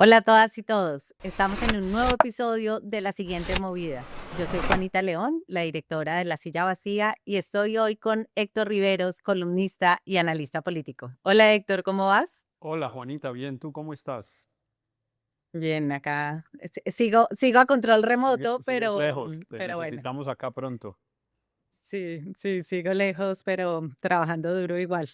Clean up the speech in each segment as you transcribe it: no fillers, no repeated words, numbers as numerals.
Hola a todas y todos. Estamos en un nuevo episodio de La Siguiente Movida. Yo soy Juanita León, la directora de La Silla Vacía, y estoy hoy con Héctor Riveros, columnista y analista político. Hola Héctor, ¿cómo vas? Hola Juanita, bien, ¿tú cómo estás? Bien, acá sigo a control remoto, Sigues lejos, te pero bueno, necesitamos acá pronto. sí, sigo lejos, pero trabajando duro igual.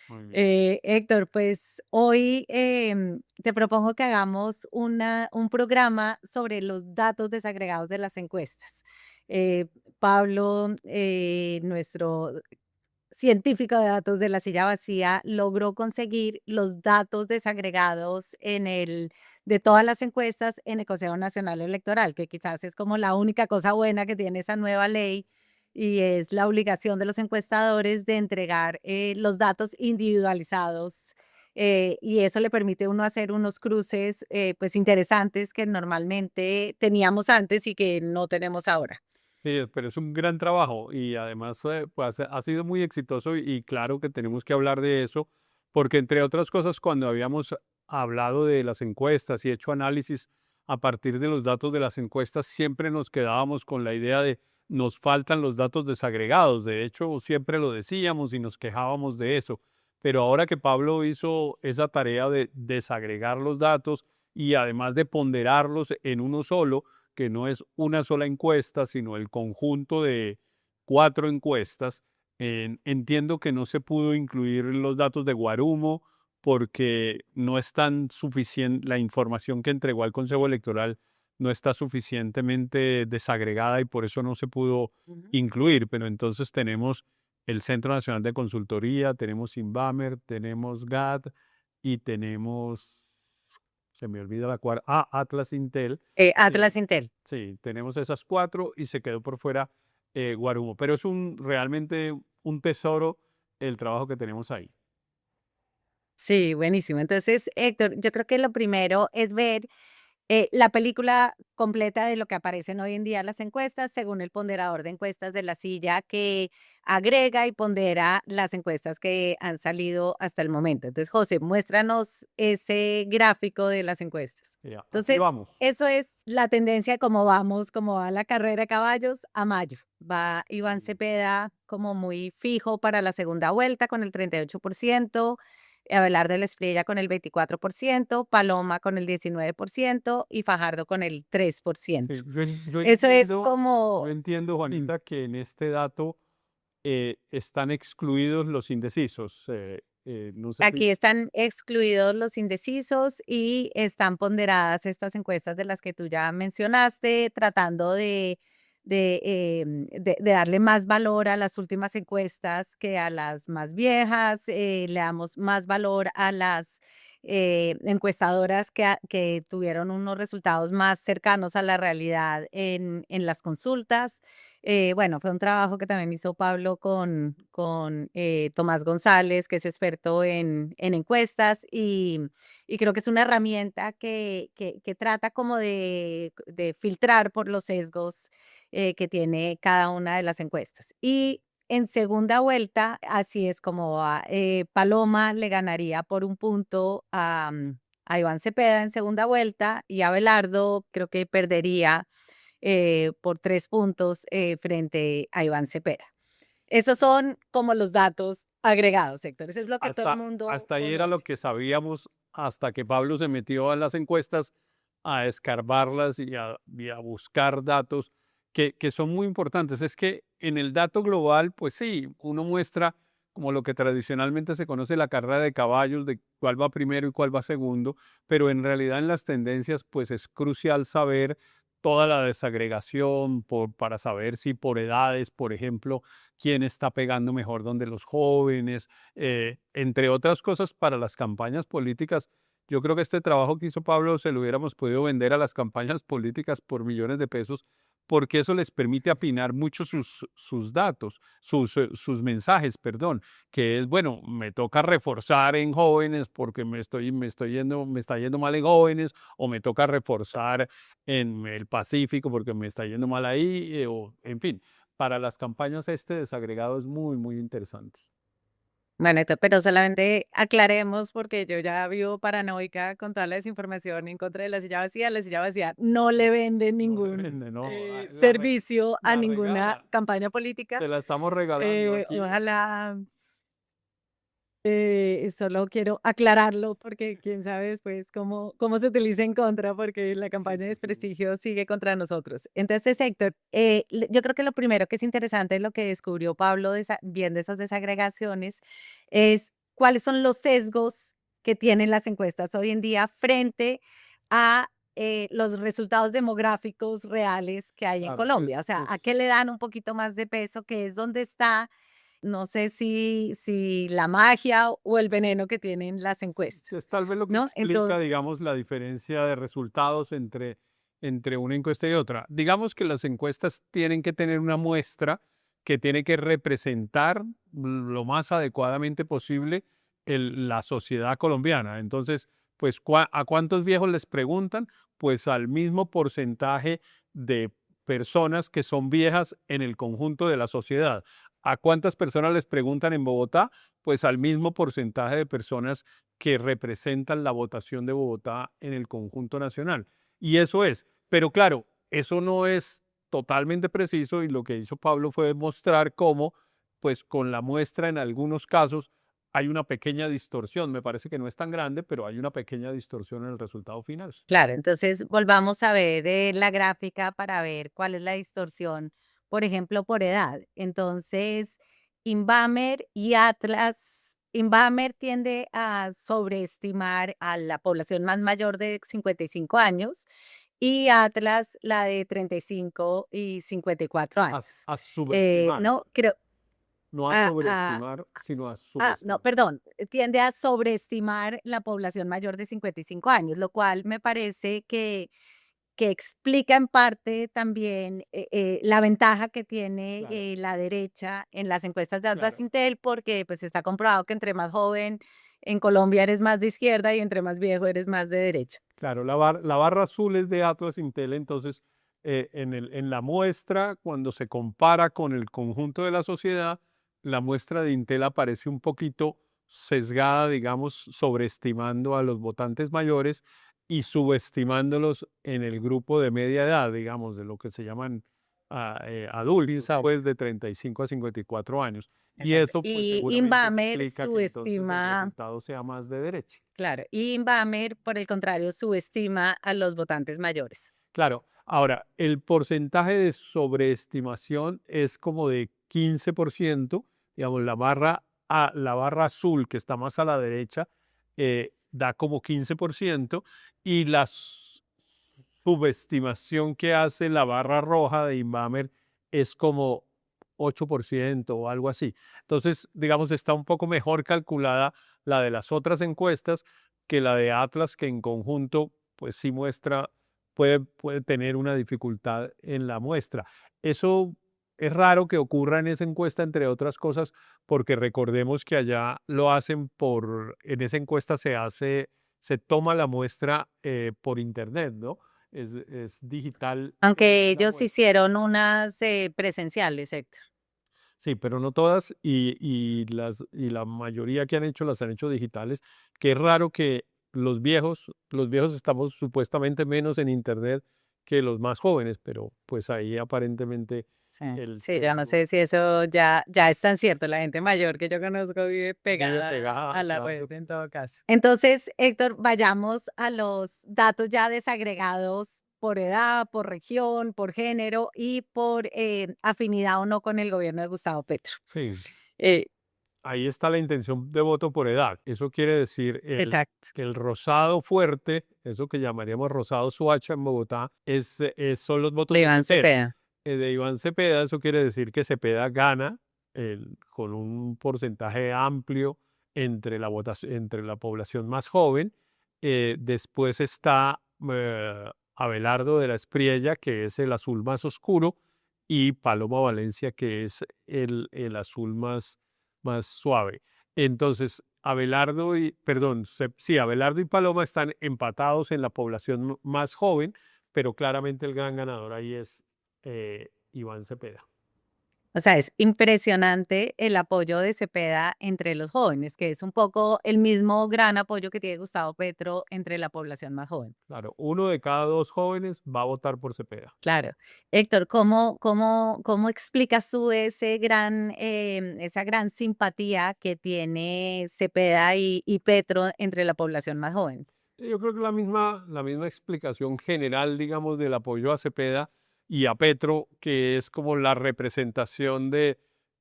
Muy bien. Héctor, pues hoy te propongo que hagamos un programa sobre los datos desagregados de las encuestas. Eh, Pablo, nuestro científico de datos de la silla vacía, logró conseguir los datos desagregados de todas las encuestas en el Consejo Nacional Electoral, que quizás es como la única cosa buena que tiene esa nueva ley y es la obligación de los encuestadores de entregar los datos individualizados. Y eso le permite a uno hacer unos cruces pues interesantes que normalmente teníamos antes y que no tenemos ahora. Sí, pero es un gran trabajo y además pues, ha sido muy exitoso y claro que tenemos que hablar de eso, porque entre otras cosas, cuando habíamos hablado de las encuestas y hecho análisis a partir de los datos de las encuestas, siempre nos quedábamos con la idea de nos faltan los datos desagregados. De hecho, siempre lo decíamos y nos quejábamos de eso. Pero ahora que Pablo hizo esa tarea de desagregar los datos y además de ponderarlos en uno solo, que no es una sola encuesta, sino el conjunto de 4 encuestas. Entiendo que no se pudo incluir los datos de Guarumo porque no es tan suficiente, la información que entregó al Consejo Electoral no está suficientemente desagregada y por eso no se pudo Ujú. incluir, pero entonces tenemos el Centro Nacional de Consultoría, tenemos Inbamer, tenemos GAD y tenemos, se me olvida la cuarta, Atlas Intel. Atlas Sí, Intel. sí, tenemos esas 4 y se quedó por fuera, Guarumo, pero es realmente un tesoro el trabajo que tenemos ahí. Sí, buenísimo. Entonces, Héctor, yo creo que lo primero es ver la película completa de lo que aparecen hoy en día las encuestas, según el ponderador de encuestas de la silla, que agrega y pondera las encuestas que han salido hasta el momento. Entonces, José, muéstranos ese gráfico de las encuestas. Ya, aquí Entonces, vamos. eso es la tendencia de cómo vamos, cómo va la carrera de caballos a mayo. Va Iván Mm, Cepeda como muy fijo para la segunda vuelta con el 38%. Abelardo Espriella con el 24%, Paloma con el 19% y Fajardo con el 3%. sí, yo Eso es entiendo, yo como entiendo, mm, Juanita, que en este dato, están excluidos los indecisos, no sé si aquí están excluidos los indecisos y están ponderadas estas encuestas de las que tú ya mencionaste, tratando de darle más valor a las últimas encuestas que a las más viejas, le damos más valor a las encuestadoras que tuvieron unos resultados más cercanos a la realidad en las consultas. Bueno, fue un trabajo que también hizo Pablo con Tomás González, que es experto en encuestas, y creo que es una herramienta que trata como de filtrar por los sesgos que tiene cada una de las encuestas. Y en segunda vuelta, así es como va. Paloma le ganaría por un punto a Iván Cepeda en segunda vuelta y Abelardo creo que perdería por 3 puntos, frente a Iván Cepeda. Esos son como los datos agregados, Héctor. Eso es lo que todo el mundo hasta ahí era lo conoce. que sabíamos hasta que Pablo se metió a las encuestas a escarbarlas y a buscar datos que son muy importantes. Es que en el dato global, pues sí, uno muestra como lo que tradicionalmente se conoce la carrera de caballos, de cuál va primero y cuál va segundo, pero en realidad en las tendencias, pues es crucial saber toda la desagregación para saber si por edades, por ejemplo, quién está pegando mejor donde los jóvenes, entre otras cosas para las campañas políticas. Yo creo que este trabajo que hizo Pablo se lo hubiéramos podido vender a las campañas políticas por millones de pesos, porque eso les permite afinar mucho sus datos, sus mensajes, perdón, que es, bueno, me toca reforzar en jóvenes porque me está yendo mal en jóvenes, o me toca reforzar en el Pacífico porque me está yendo mal ahí, o en fin, para las campañas este desagregado es muy, muy interesante. Bueno, pero solamente aclaremos, porque yo ya vivo paranoica con toda la desinformación en contra de la silla vacía no le vende No le ningún, vende, no, servicio a la ninguna regala, campaña política. se la estamos regalando aquí. Ojalá, solo quiero aclararlo, porque quién sabe después cómo se utiliza en contra, porque la Sí, campaña de sí, sí. desprestigio sigue contra nosotros. Entonces, Héctor, yo creo que lo primero que es interesante de lo que descubrió Pablo viendo esas desagregaciones es cuáles son los sesgos que tienen las encuestas hoy en día frente a los resultados demográficos reales que hay en Claro, Colombia. O sea, a qué le dan un poquito más de peso, que es donde está, no sé si la magia o el veneno que tienen las es encuestas, tal vez lo que ¿no? explica, Entonces, digamos, la diferencia de resultados entre una encuesta y otra. Digamos que las encuestas tienen que tener una muestra que tiene que representar lo más adecuadamente posible la sociedad colombiana. Entonces, pues, ¿a cuántos viejos les preguntan? Pues al mismo porcentaje de personas que son viejas en el conjunto de la sociedad. ¿A cuántas personas les preguntan en Bogotá? Pues al mismo porcentaje de personas que representan la votación de Bogotá en el conjunto nacional. Y eso es, pero claro, eso no es totalmente preciso y lo que hizo Pablo fue mostrar cómo, pues con la muestra en algunos casos hay una pequeña distorsión. Me parece que no es tan grande, pero hay una pequeña distorsión en el resultado final. claro, entonces volvamos a ver la gráfica para ver cuál es la distorsión, por ejemplo, por edad. Entonces, Invamer tiende a sobreestimar a la población más mayor de 55 años y Atlas la de 35 y 54 A, años. a subestimar, No, creo, no a a sobreestimar, sino a no, subestimar. perdón, tiende a sobreestimar la población mayor de 55 años, lo cual me parece que explica en parte también la ventaja que tiene Claro, la derecha en las encuestas de Atlas claro. Intel, porque pues está comprobado que entre más joven en Colombia eres más de izquierda y entre más viejo eres más de derecha. Claro, la barra azul es de Atlas Intel, entonces en la muestra, cuando se compara con el conjunto de la sociedad, la muestra de Intel aparece un poquito sesgada, digamos, sobreestimando a los votantes mayores y subestimándolos en el grupo de media edad, digamos, de lo que se llaman adultos, pues de 35 a 54 años. Y Exacto. eso pues Y seguramente Inbamer explica que entonces el subestima, resultado sea más de derecha. claro, y Inbamer, por el contrario, subestima a los votantes mayores. Claro, ahora, el porcentaje de sobreestimación es como de 15%, digamos, la barra azul que está más a la derecha da como 15% y la subestimación que hace la barra roja de Inbamer es como 8% o algo así. Entonces, digamos, está un poco mejor calculada la de las otras encuestas que la de Atlas, que en conjunto, pues sí muestra puede tener una dificultad en la muestra. Eso es raro que ocurra en esa encuesta, entre otras cosas, porque recordemos que allá lo hacen en esa encuesta se toma la muestra por internet, ¿no? Es digital Aunque la ellos muestra. hicieron unas presenciales, Héctor. Sí, pero no todas y la mayoría que han hecho las han hecho digitales, que es raro que los viejos estamos supuestamente menos en internet que los más jóvenes, pero pues ahí aparentemente Sí, el sí, yo no sesgo sé si eso ya es tan cierto. La gente mayor que yo conozco vive vive pegada a pegada, la red claro. en todo caso. Entonces, Héctor, vayamos a los datos ya desagregados por edad, por región, por género y por afinidad o no con el gobierno de Gustavo Petro. Sí, Eh, ahí está la intención de voto por edad. Eso quiere decir exacto. que el rosado fuerte, eso que llamaríamos rosado suacha en Bogotá, son los votos De de Iván Petero. Cepeda. De Iván Cepeda, eso quiere decir que Cepeda gana con un porcentaje amplio entre la población más joven. Después está Abelardo de la Espriella, que es el azul más oscuro, y Paloma Valencia, que es el azul más suave. Entonces, Abelardo y Paloma están empatados en la población más joven, pero claramente el gran ganador ahí es Iván Cepeda. O sea, es impresionante el apoyo de Cepeda entre los jóvenes, que es un poco el mismo gran apoyo que tiene Gustavo Petro entre la población más joven. Claro, 1 de cada 2 jóvenes va a votar por Cepeda. Claro. Héctor, ¿cómo explicas tú ese gran, esa gran simpatía que tiene Cepeda y Petro entre la población más joven? Yo creo que la misma explicación general, digamos, del apoyo a Cepeda y a Petro, que es como la representación de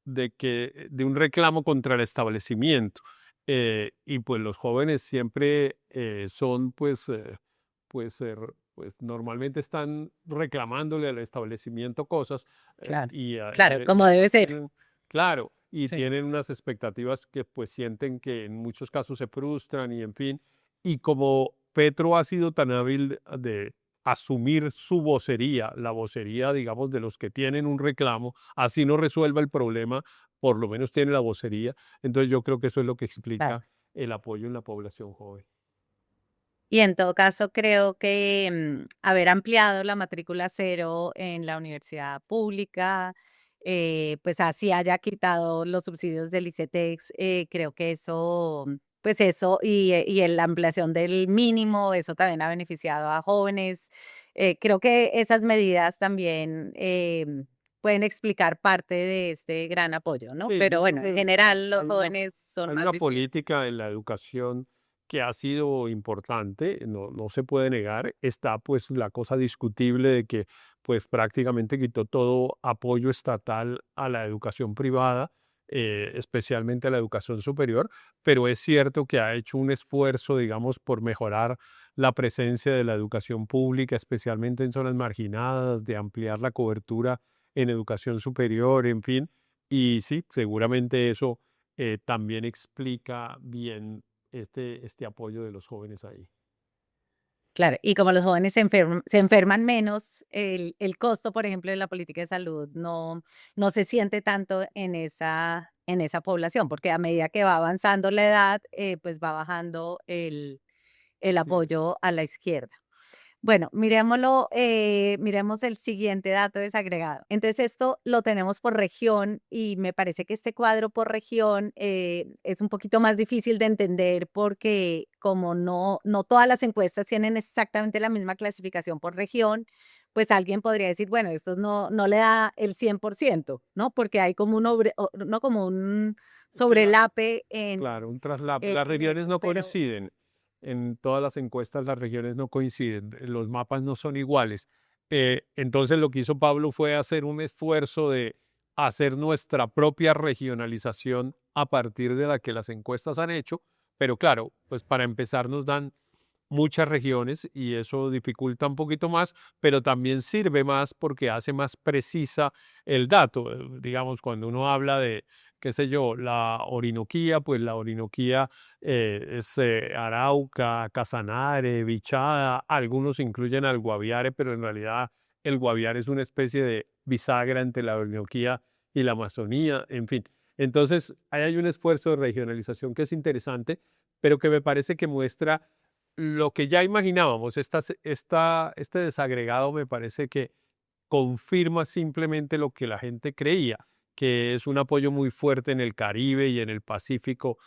un reclamo contra el establecimiento. Y pues los jóvenes siempre son, pues normalmente están reclamándole al establecimiento cosas Claro, y, claro, como debe ser. tienen, claro, y Sí, tienen unas expectativas que pues sienten que en muchos casos se frustran y en fin. Y como Petro ha sido tan hábil de asumir su vocería, la vocería, digamos, de los que tienen un reclamo, así no resuelva el problema, por lo menos tiene la vocería. Entonces yo creo que eso es lo que claro. explica el apoyo en la población joven. Y en todo caso, creo que, haber ampliado la matrícula cero en la universidad pública, pues así haya quitado los subsidios del ICETEX, creo que eso, pues eso y la ampliación del mínimo, eso también ha beneficiado a jóvenes. Creo que esas medidas también, pueden explicar parte de este gran apoyo, ¿no? Sí, Pero yo creo bueno, en que general los hay una, jóvenes son hay más una visibles. política en la educación que ha sido importante, no se puede negar. Está pues la cosa discutible de que pues prácticamente quitó todo apoyo estatal a la educación privada, especialmente a la educación superior, pero es cierto que ha hecho un esfuerzo, digamos, por mejorar la presencia de la educación pública, especialmente en zonas marginadas, de ampliar la cobertura en educación superior, en fin. Y sí, seguramente eso también explica bien este apoyo de los jóvenes ahí. Claro, y como los jóvenes se enferman menos, el costo, por ejemplo, de la política de salud no se siente tanto en esa población, porque a medida que va avanzando la edad, pues va bajando el Sí, apoyo a la izquierda. Bueno, miremoslo, miremos el siguiente dato desagregado. Entonces, esto lo tenemos por región y me parece que este cuadro por región es un poquito más difícil de entender porque como no todas las encuestas tienen exactamente la misma clasificación por región, pues alguien podría decir, bueno, esto no le da el 100%, ¿no? Porque hay como no como un cla- sobrelape claro, un traslape. Las en regiones eso, no pero coinciden. En todas las encuestas las regiones no coinciden, los mapas no son iguales. Entonces lo que hizo Pablo fue hacer un esfuerzo de hacer nuestra propia regionalización a partir de la que las encuestas han hecho, pero claro, pues para empezar nos dan muchas regiones y eso dificulta un poquito más, pero también sirve más porque hace más precisa el dato. Digamos, cuando uno habla de, qué sé yo, la Orinoquía, pues la Orinoquía es Arauca, Casanare, Bichada, algunos incluyen al Guaviare, pero en realidad el Guaviare es una especie de bisagra entre la Orinoquía y la Amazonía, en fin. Entonces, ahí hay un esfuerzo de regionalización que es interesante, pero que me parece que muestra lo que ya imaginábamos. Este desagregado me parece que confirma simplemente lo que la gente creía, que es un apoyo muy fuerte en el Caribe y en el Pacífico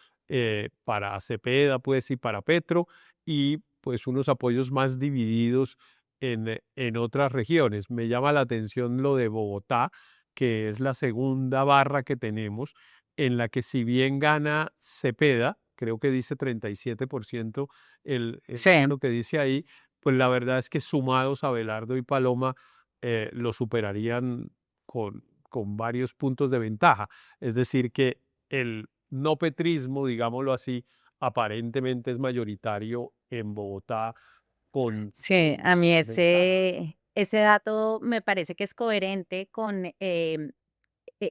para Cepeda, pues, y para Petro, y pues unos apoyos más divididos en otras regiones. Me llama la atención lo de Bogotá, que es la segunda barra que tenemos, en la que si bien gana Cepeda, creo que dice 37% el sí. número que dice ahí, pues la verdad es que sumados a Belardo y Paloma, lo superarían con varios puntos de ventaja. Es decir, que el no petrismo, digámoslo así, aparentemente es mayoritario en Bogotá con Sí, a mí ventaja. ese dato me parece que es coherente con,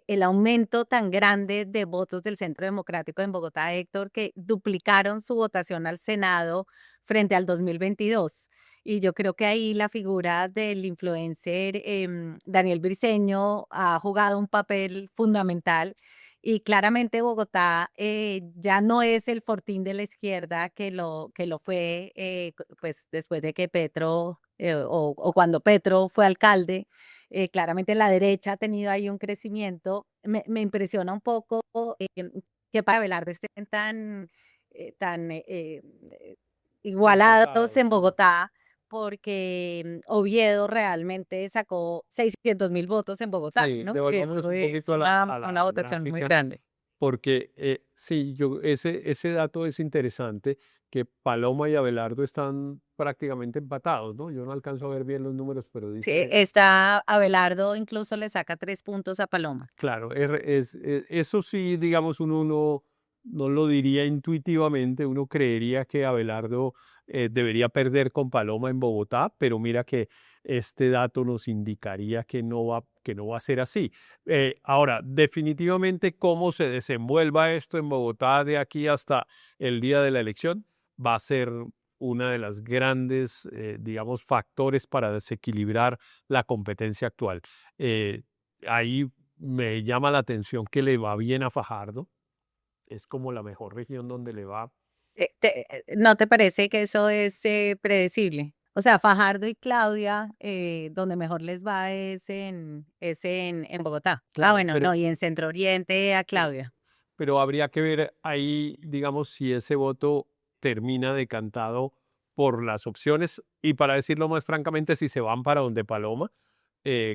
el aumento tan grande de votos del Centro Democrático en Bogotá, Héctor, que duplicaron su votación al Senado frente al 2022. Y yo creo que ahí la figura del influencer Daniel Briceño ha jugado un papel fundamental y claramente Bogotá ya no es el fortín de la izquierda que lo fue pues después de que Petro o cuando Petro fue alcalde. Claramente la derecha ha tenido ahí un crecimiento. Me impresiona un poco que para Abelardo estén tan igualados Empatados, en sí. Bogotá, porque Oviedo realmente sacó 600.000 votos en Bogotá, Sí, ¿no? Que devolvámonos eso un es poquito a una la votación muy gráfica. grande. Porque sí, ese dato es interesante, que Paloma y Abelardo están prácticamente empatados, ¿no? Yo no alcanzo a ver bien los números, pero Sí, dice, está Abelardo incluso le saca 3 puntos a Paloma. claro, eso sí, digamos, uno no lo diría intuitivamente, uno creería que Abelardo debería perder con Paloma en Bogotá, pero mira que este dato nos indicaría que no va a ser así. Ahora, definitivamente, cómo se desenvuelva esto en Bogotá de aquí hasta el día de la elección va a ser una de las grandes, digamos, factores para desequilibrar la competencia actual. Eh, Ahí me llama la atención que le va bien a Fajardo, es como la mejor región donde le va. ¿No te parece que eso es predecible? O sea, Fajardo y Claudia, donde mejor les va es en Bogotá. Ah, Claro, bueno, pero no, y en Centro Oriente a sí, Claudia. pero habría que ver ahí, digamos, si ese voto termina decantado por las opciones y para decirlo más francamente, si se van para donde Paloma,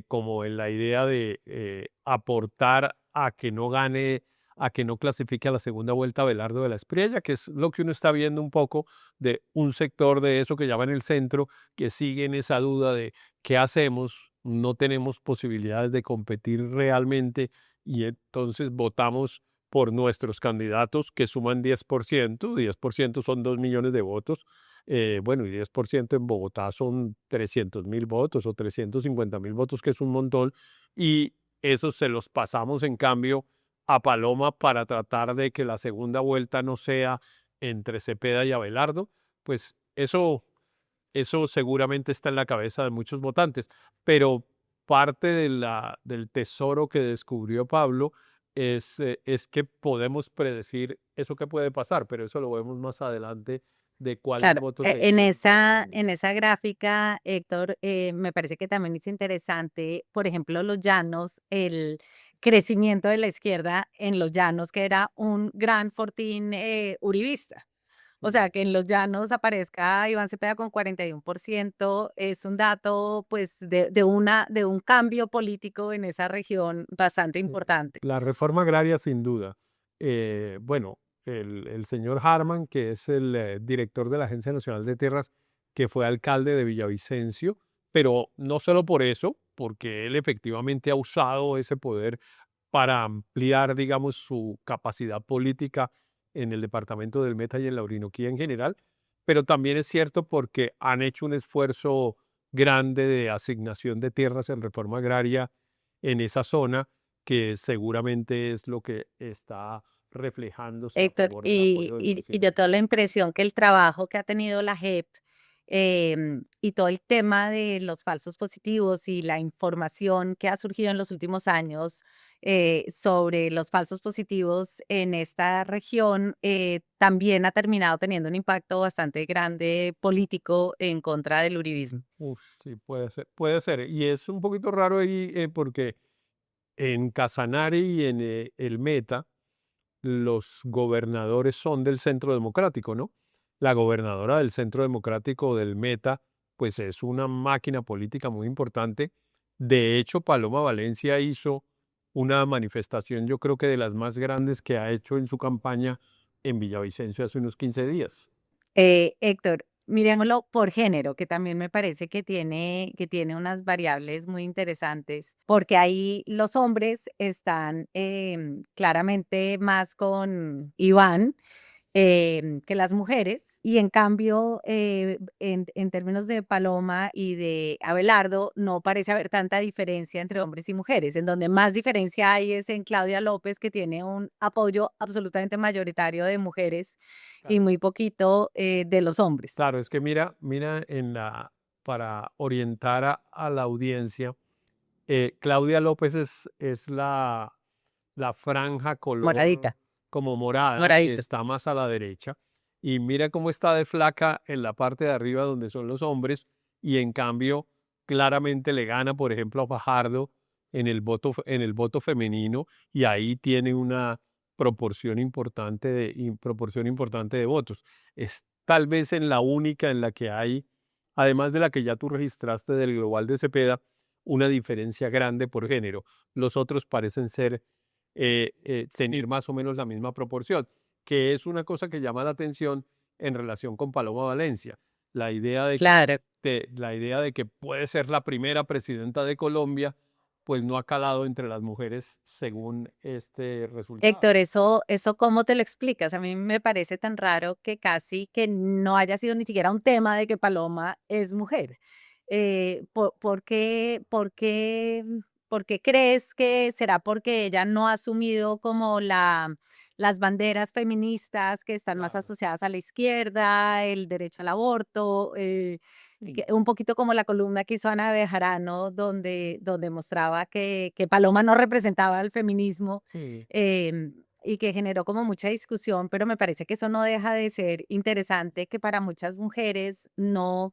como en la idea de aportar a que no gane, a que no clasifique a la segunda vuelta Abelardo de la Espriella, que es lo que uno está viendo un poco de un sector de eso que llaman el centro, que sigue en esa duda de qué hacemos, no tenemos posibilidades de competir realmente y entonces votamos por nuestros candidatos que suman 10%, 10% son 2 millones de votos, bueno, y 10% en Bogotá son 300.000 votos o 350.000 votos, que es un montón, y esos se los pasamos en cambio a Paloma para tratar de que la segunda vuelta no sea entre Cepeda y Abelardo, pues eso seguramente está en la cabeza de muchos votantes, pero parte de del tesoro que descubrió Pablo es que podemos predecir eso que puede pasar, pero eso lo vemos más adelante de cuáles Claro, votos se en inclinan para dónde. esa gráfica, Héctor, me parece que también es interesante, por ejemplo, los llanos, el crecimiento de la izquierda en los llanos, que era un gran fortín uribista. O Mm. sea, que en los llanos aparezca Iván Cepeda con 41% es un dato, pues, de un cambio político en esa región bastante importante. La reforma agraria, sin duda. Bueno, el señor Harman, que es el director de la Agencia Nacional de Tierras, que fue alcalde de Villavicencio, pero no solo por eso, porque él efectivamente ha usado ese poder para ampliar, digamos, su capacidad política en el departamento del Meta y en la Orinoquía en general, pero también es cierto porque han hecho un esfuerzo grande de asignación de tierras en reforma agraria en esa zona, que seguramente es lo que está reflejándose a Héctor, favor del apoyo del y yo presidente. tengo la impresión que el trabajo que ha tenido la JEP y todo el tema de los falsos positivos y la información que ha surgido en los últimos años sobre los falsos positivos en esta región también ha terminado teniendo un impacto bastante grande político en contra del uribismo. Uf, sí, puede ser, puede ser. Y es un poquito raro ahí porque en Casanare y en el Meta, los gobernadores son del Centro Democrático, ¿no? La gobernadora del Centro Democrático del Meta, pues es una máquina política muy importante. De hecho, Paloma Valencia hizo una manifestación, yo creo que de las más grandes que ha hecho en su campaña en Villavicencio hace unos 15 días. Héctor, miremoslo por género, que también me parece que tiene unas variables muy interesantes, porque ahí los hombres están claramente más con Iván que las mujeres, y en cambio, en términos de Paloma y de Abelardo, no parece haber tanta diferencia entre hombres y mujeres. En donde más diferencia hay es en Claudia López, que tiene un apoyo absolutamente mayoritario de mujeres y Claro. muy poquito de los hombres. Claro, es que mira para orientar a la audiencia, Claudia López es la franja color Moradita, como morada, que moradito. está más a la derecha, y mira cómo está de flaca en la parte de arriba donde son los hombres, y en cambio claramente le gana, por ejemplo, a Fajardo en el voto femenino, y ahí tiene una proporción importante de votos. Es tal vez en la única en la que hay, además de la que ya tú registraste del global de Cepeda, una diferencia grande por género. Los otros parecen ser, tener más o menos la misma proporción, que es una cosa que llama la atención en relación con Paloma Valencia. La idea de que, Claro. la idea de que puede ser la primera presidenta de Colombia, pues no ha calado entre las mujeres según este resultado. Héctor, eso, ¿cómo te lo explicas? A mí me parece tan raro que casi que no haya sido ni siquiera un tema de que Paloma es mujer. ¿Por qué crees que será porque ella no ha asumido como las banderas feministas que están más Claro. asociadas a la izquierda, el derecho al aborto? Mm. Un poquito como la columna que hizo Ana Bejarano, donde mostraba que Paloma no representaba al feminismo, Sí. y que generó como mucha discusión, pero me parece que eso no deja de ser interesante, que para muchas mujeres no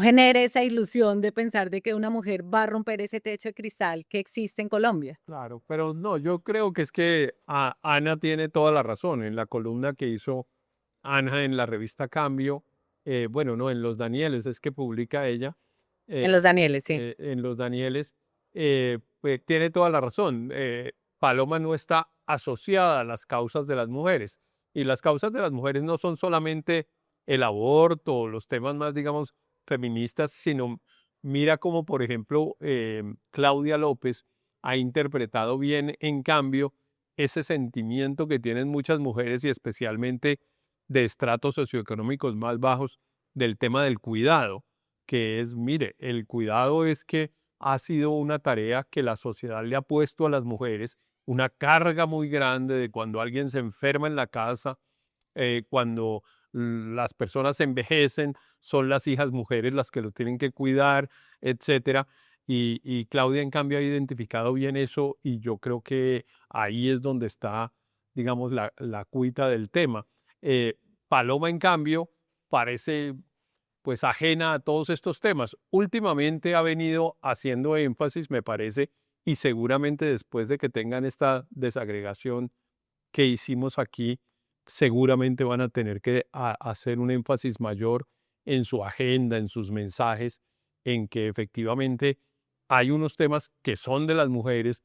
genere esa ilusión de pensar de que una mujer va a romper ese techo de cristal que existe en Colombia. Claro, pero no, yo creo que es que Ana tiene toda la razón. En la columna que hizo Ana en la revista Cambio, bueno, no, en Los Danieles es que publica ella, En Los Danieles, sí. en Los Danieles, pues tiene toda la razón. Paloma no está asociada a las causas de las mujeres, y las causas de las mujeres no son solamente el aborto o los temas más, digamos, feministas, sino mira como, por ejemplo, Claudia López ha interpretado bien, en cambio, ese sentimiento que tienen muchas mujeres y especialmente de estratos socioeconómicos más bajos del tema del cuidado, que es, mire, el cuidado es que ha sido una tarea que la sociedad le ha puesto a las mujeres, una carga muy grande de cuando alguien se enferma en la casa, cuando las personas envejecen, son las hijas mujeres las que lo tienen que cuidar, etcétera. Y Claudia, en cambio, ha identificado bien eso, y yo creo que ahí es donde está, digamos, la cuita del tema. Eh, Paloma, en cambio, parece pues ajena a todos estos temas. Últimamente ha venido haciendo énfasis, me parece, y seguramente después de que tengan esta desagregación que hicimos aquí, seguramente van a tener que hacer un énfasis mayor en su agenda, en sus mensajes, en que efectivamente hay unos temas que son de las mujeres,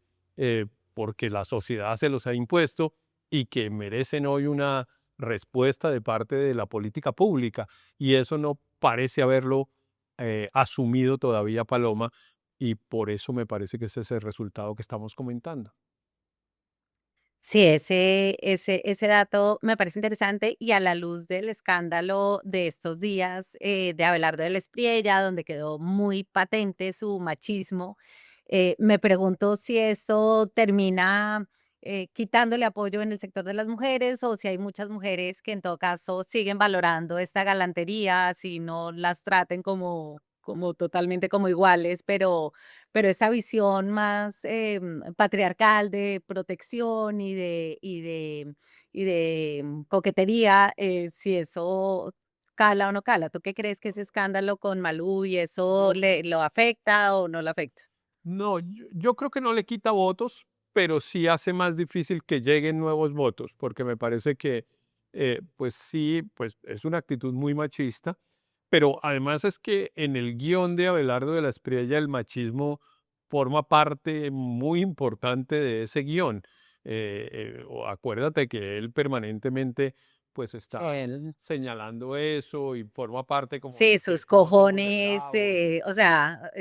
porque la sociedad se los ha impuesto, y que merecen hoy una respuesta de parte de la política pública. Y eso no parece haberlo asumido todavía Paloma, y por eso me parece que ese es el resultado que estamos comentando. Sí, ese dato me parece interesante y a la luz del escándalo de estos días, de Abelardo del Espriella, donde quedó muy patente su machismo, me pregunto si eso termina quitándole apoyo en el sector de las mujeres o si hay muchas mujeres que en todo caso siguen valorando esta galantería, si no las traten como totalmente como iguales, pero esa visión más, patriarcal de protección y de coquetería, si eso cala o no cala. ¿Tú qué crees que ese escándalo con Malú y eso Yo, le lo afecta o no lo afecta? no, yo creo que no le quita votos, pero sí hace más difícil que lleguen nuevos votos, porque me parece que, pues sí, pues es una actitud muy machista, pero además es que en el guión de Abelardo de la Espriella el machismo forma parte muy importante de ese guión. Acuérdate que él permanentemente pues Sí, está señalando eso y forma parte como sí, de que sus todos somos cojones, esclavos. o sea,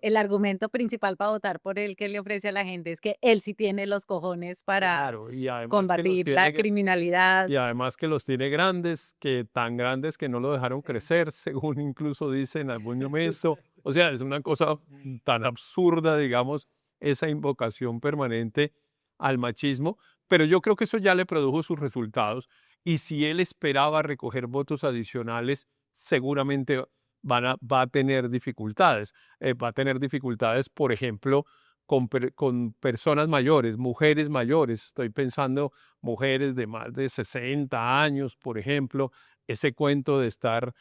el argumento principal para votar por él que le ofrece a la gente es que él sí tiene los cojones para Claro, y además que los combatir la tiene, criminalidad. y además que los tiene grandes, que tan grandes que no lo dejaron Sí. crecer, según incluso dice en algún momento. O sea, es una cosa tan absurda, digamos, esa invocación permanente al machismo, pero yo creo que eso ya le produjo sus resultados, y si él esperaba recoger votos adicionales, seguramente va a tener dificultades. Va a tener dificultades, por ejemplo, con personas mayores, mujeres mayores. Estoy pensando mujeres de más de 60 años, por ejemplo. Ese cuento de estar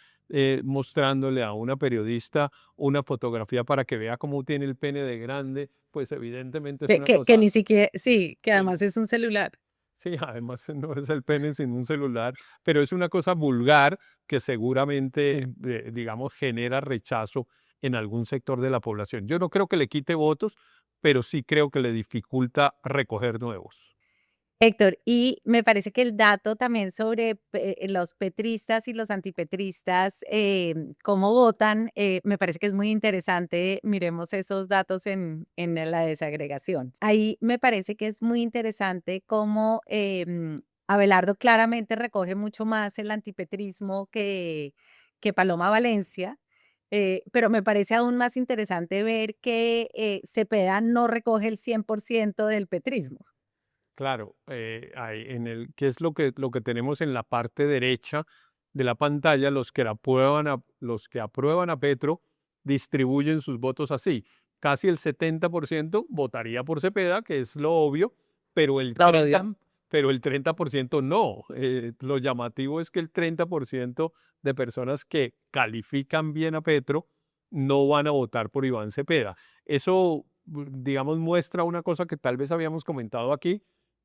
mostrándole a una periodista una fotografía para que vea cómo tiene el pene de grande, pues evidentemente es una Que cosa ni siquiera, sí, que que además es un celular. sí, además no es el pene sin un celular, pero es una cosa vulgar que seguramente, digamos, genera rechazo en algún sector de la población. Yo no creo que le quite votos, pero sí creo que le dificulta recoger nuevos. Héctor, y me parece que el dato también sobre los petristas y los antipetristas, cómo votan, me parece que es muy interesante. Miremos esos datos en la desagregación. Ahí me parece que es muy interesante cómo Abelardo claramente recoge mucho más el antipetrismo que Paloma Valencia. Pero me parece aún más interesante ver que Cepeda no recoge el 100% del petrismo. Claro, ¿qué es lo que tenemos en la parte derecha de la pantalla? Los que aprueban a Petro distribuyen sus votos así. Casi el 70% votaría por Cepeda, que es lo obvio, pero el Lo odio. 30, pero el 30% no. Lo llamativo es que el 30% de personas que califican bien a Petro no van a votar por Iván Cepeda. Eso, digamos, muestra una cosa que tal vez habíamos comentado aquí,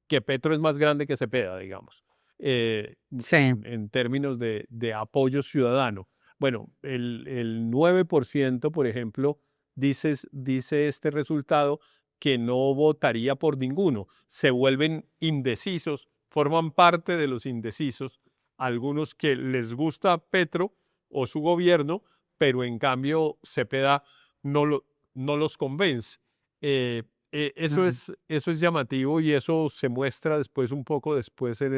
que Petro es más grande que Cepeda, digamos, Sí. en términos de apoyo ciudadano. Bueno, el 9%, por ejemplo, dice este resultado que no votaría por ninguno. Se vuelven indecisos, forman parte de los indecisos, algunos que les gusta Petro o su gobierno, pero en cambio Cepeda no, no los convence. Eh, Mm. eso es llamativo y eso se muestra después un poco después en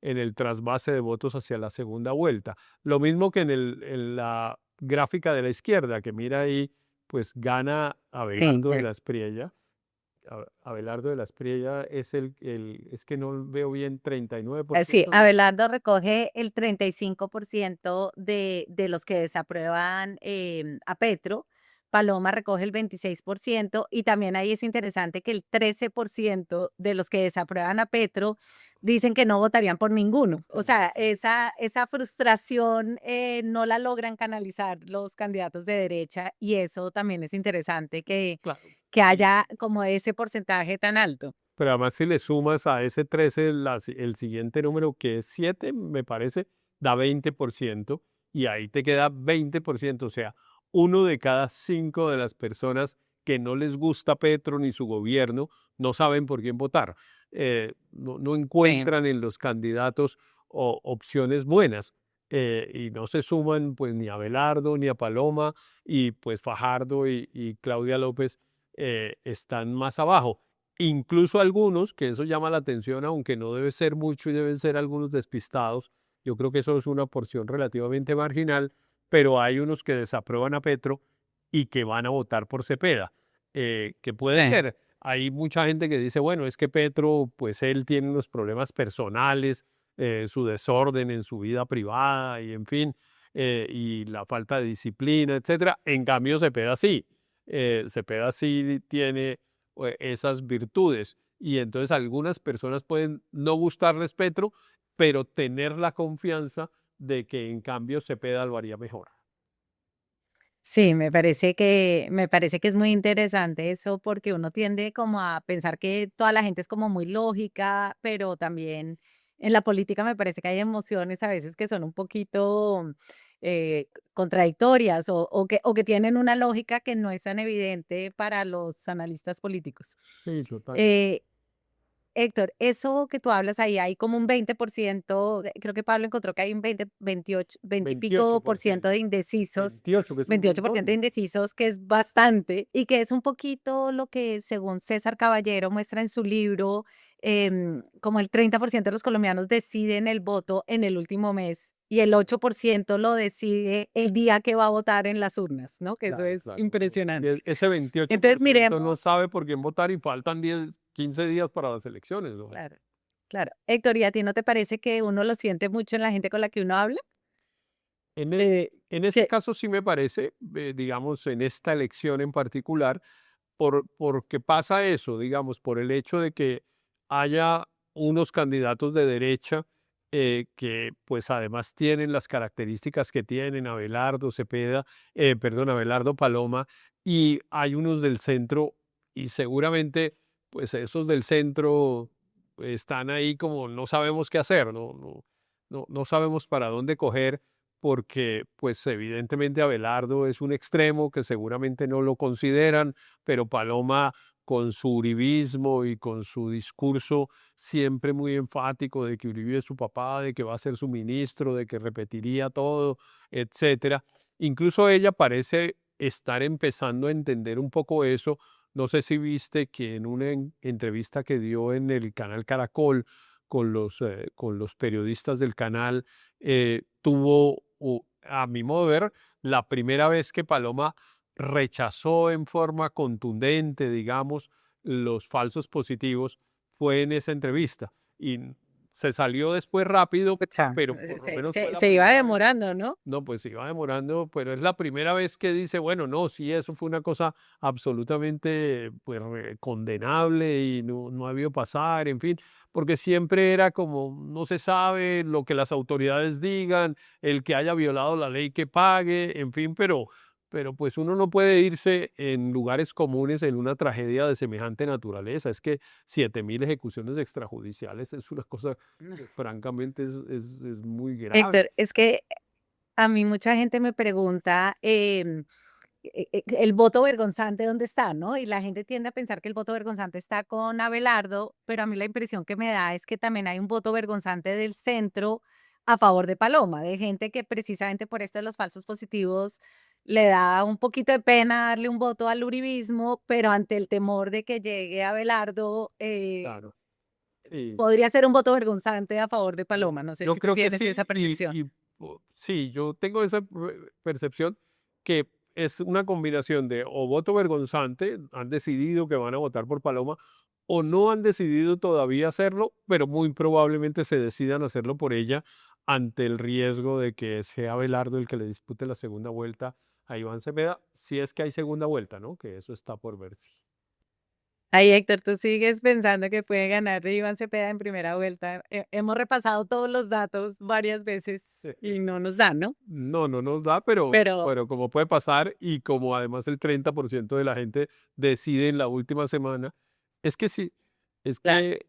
el trasvase de votos hacia la segunda vuelta. Lo mismo que en la gráfica de la izquierda, que mira ahí, pues gana Sí, Abelardo de la Espriella. Abelardo de la Espriella es es que no veo bien, sí, 39%. Abelardo recoge el 35% de los que desaprueban a Petro, Paloma recoge el 26% y también ahí es interesante que el 13% de los que desaprueban a Petro dicen que no votarían por ninguno. O Sí, sí, sea, sí. esa frustración no la logran canalizar los candidatos de derecha y eso también es interesante Claro. que haya como ese porcentaje tan alto. Pero además si le sumas a ese 13 el siguiente número que es 7 me parece, da 20% y ahí te queda 20%, o sea, uno de cada 5 de las personas que no les gusta Petro ni su gobierno no saben por quién votar. No Sí. encuentran en los candidatos opciones buenas y no se suman pues ni a Belardo ni a Paloma y pues Fajardo y Claudia López están más abajo. Incluso algunos, que eso llama la atención, aunque no debe ser mucho y deben ser algunos despistados, yo creo que eso es una porción relativamente marginal, pero hay unos que desaprueban a Petro y que van a votar por Cepeda, que puede Sí. ser. Hay mucha gente que dice, bueno, es que Petro, pues él tiene unos problemas personales, su desorden en su vida privada y en fin, y la falta de disciplina, etcétera. En cambio, Cepeda sí tiene esas virtudes. Y entonces algunas personas pueden no gustarles Petro, pero tener la confianza de que en cambio Cepeda lo haría mejor. Sí, me parece que es muy interesante eso, porque uno tiende como a pensar que toda la gente es como muy lógica, pero también en la política me parece que hay emociones a veces que son un poquito contradictorias o que tienen una lógica que no es tan evidente para los analistas políticos. Sí, total. Eh, Héctor, eso que tú hablas ahí, hay como un 20%, creo que Pablo encontró que hay un 20, 28, 20 y veintiocho pico por por ciento de ciento indecisos, 28 que es un 28% de montón. indecisos, que es bastante, y que es un poquito lo que, según César Caballero, muestra en su libro, como el 30% de los colombianos deciden el voto en el último mes y el 8% lo decide el día que va a votar en las urnas, ¿no? Que eso Claro, es claro. impresionante. Ese veintiocho Entonces, por ciento no miremos. sabe por quién votar y faltan 15 días para las elecciones, ¿no? Claro, claro. Héctor, ¿y a ti no te parece que uno lo siente mucho en la gente con la que uno habla? En este Que caso sí me parece, digamos, en esta elección en particular, porque pasa eso, digamos, por el hecho de que haya unos candidatos de derecha que pues además tienen las características que tienen Abelardo Cepeda, perdón, Abelardo Paloma, y hay unos del centro y seguramente pues esos del centro están ahí como no sabemos qué hacer, no sabemos para dónde coger porque pues evidentemente Abelardo es un extremo que seguramente no lo consideran, pero Paloma con su uribismo y con su discurso siempre muy enfático de que Uribe es su papá, de que va a ser su ministro, de que repetiría todo, etcétera. Incluso ella parece estar empezando a entender un poco eso. No sé si viste que en una entrevista que dio en el canal Caracol con los periodistas del canal, tuvo, a mi modo de ver, la primera vez que Paloma rechazó en forma contundente, digamos, los falsos positivos, fue en esa entrevista. Y se salió después rápido, Pucha, pero por lo menos fue la se iba primera vez. demorando, ¿no? No, pues se iba demorando, pero es la primera vez que dice, bueno, no, sí, eso fue una cosa absolutamente pues, condenable y no ha habido pasar, en fin, porque siempre era como, no se sabe lo que las autoridades digan, el que haya violado la ley que pague, en fin, pero pues uno no puede irse en lugares comunes en una tragedia de semejante naturaleza. Es que 7.000 ejecuciones extrajudiciales es una cosa que francamente es muy grave. Héctor, es que a mí mucha gente me pregunta, el voto vergonzante, ¿dónde está?, ¿no? Y la gente tiende a pensar que el voto vergonzante está con Abelardo, pero a mí la impresión que me da es que también hay un voto vergonzante del centro a favor de Paloma, de gente que precisamente por esto de los falsos positivos le da un poquito de pena darle un voto al uribismo, pero ante el temor de que llegue Abelardo, Claro, sí. podría ser un voto vergonzante a favor de Yo Paloma. No sé yo si tú creo que tienes sí, esa percepción. sí, yo tengo esa percepción que es una combinación de o voto vergonzante, han decidido que van a votar por Paloma, o no han decidido todavía hacerlo, pero muy probablemente se decidan hacerlo por ella ante el riesgo de que sea Abelardo el que le dispute la segunda vuelta a Iván Cepeda, si es que hay segunda vuelta, ¿no? Que eso está por verse. Ay, Héctor, ¿tú sigues pensando que puede ganar Iván Cepeda en primera vuelta? Hemos repasado todos los datos varias veces y no nos da, ¿no? No, no nos da, Pero pero como puede pasar y como además el 30% de la gente decide en la última semana, es que sí, es claro, que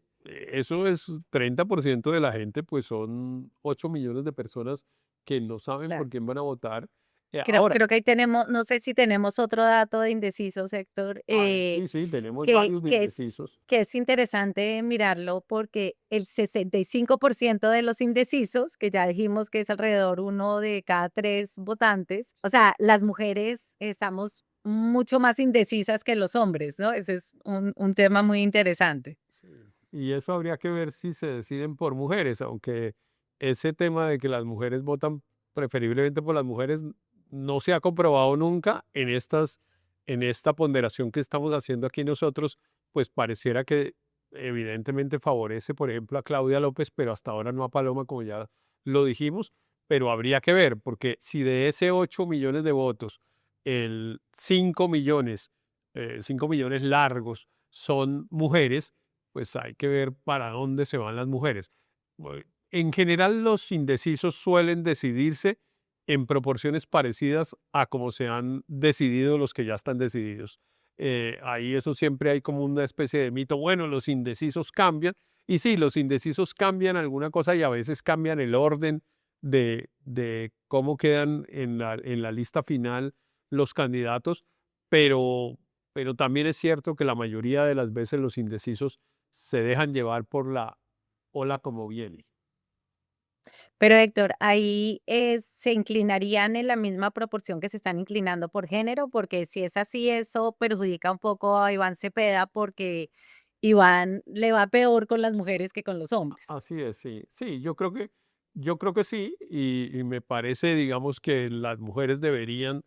eso es 30% de la gente, pues son 8 millones de personas que no saben claro. por quién van a votar. Creo, Ahora, creo que ahí tenemos, no sé si tenemos otro dato de indecisos, Héctor, ay, sí, sí, tenemos que, varios que es, indecisos. que es interesante mirarlo porque el 65% de los indecisos, que ya dijimos que es alrededor uno de cada tres votantes, o sea, las mujeres estamos mucho más indecisas que los hombres, ¿no? Ese es un tema muy interesante. Sí. Y eso habría que ver si se deciden por mujeres, aunque ese tema de que las mujeres votan preferiblemente por las mujeres no se ha comprobado nunca en esta ponderación que estamos haciendo aquí nosotros, pues pareciera que evidentemente favorece, por ejemplo, a Claudia López, pero hasta ahora no a Paloma, como ya lo dijimos, pero habría que ver, porque si de ese 8 millones de votos, el 5 millones largos son mujeres, pues hay que ver para dónde se van las mujeres. En general, los indecisos suelen decidirse en proporciones parecidas a como se han decidido los que ya están decididos. Ahí eso siempre hay como una especie de mito, bueno, los indecisos cambian, y sí, los indecisos cambian alguna cosa y a veces cambian el orden de cómo quedan en la lista final los candidatos, pero, pero también es cierto que la mayoría de las veces los indecisos se dejan llevar por la ola como viene. Pero Héctor, ahí se inclinarían en la misma proporción que se están inclinando por género, porque si es así, eso perjudica un poco a Iván Cepeda, porque Iván le va peor con las mujeres que con los hombres. Así es, sí. Sí, yo creo que sí, y me parece, digamos, que las mujeres deberían,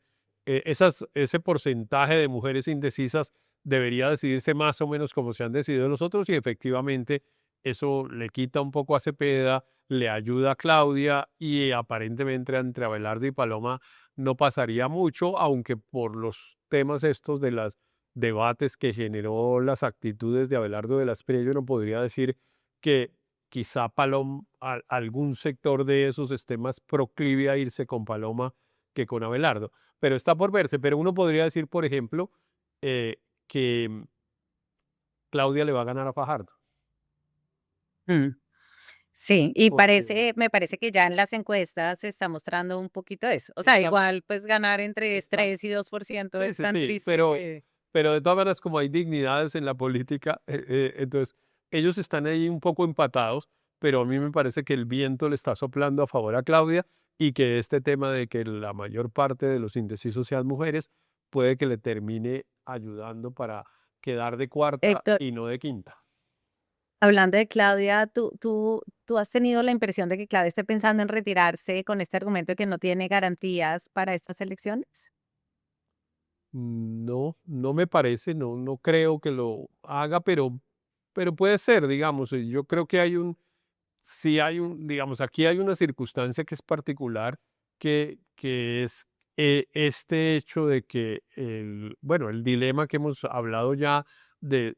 ese porcentaje de mujeres indecisas debería decidirse más o menos como se han decidido los otros, y efectivamente eso le quita un poco a Cepeda, le ayuda a Claudia, y aparentemente entre Abelardo y Paloma no pasaría mucho, aunque por los temas estos de las debates que generó las actitudes de Abelardo de las Espriella, uno podría decir que quizá algún sector de esos esté más proclive a irse con Paloma que con Abelardo, pero está por verse. Pero uno podría decir, por ejemplo, que Claudia le va a ganar a Fajardo, Mm. Sí, y porque me parece que ya en las encuestas se está mostrando un poquito de eso. O sea, está, igual, pues ganar entre está, 3 y 2% sí, es sí, tan sí, triste que pero de todas maneras, como hay dignidades en la política, entonces ellos están ahí un poco empatados, pero a mí me parece que el viento le está soplando a favor a Claudia y que este tema de que la mayor parte de los indecisos sean mujeres puede que le termine ayudando para quedar de cuarta Héctor, y no de quinta. hablando de Claudia, ¿tú has tenido la impresión de que Claudia esté pensando en retirarse con este argumento de que no tiene garantías para estas elecciones? No, no me parece, no, no creo que lo haga, pero puede ser, digamos, yo creo que sí hay digamos, aquí hay una circunstancia que es particular, que es este hecho de que bueno, el dilema que hemos hablado ya de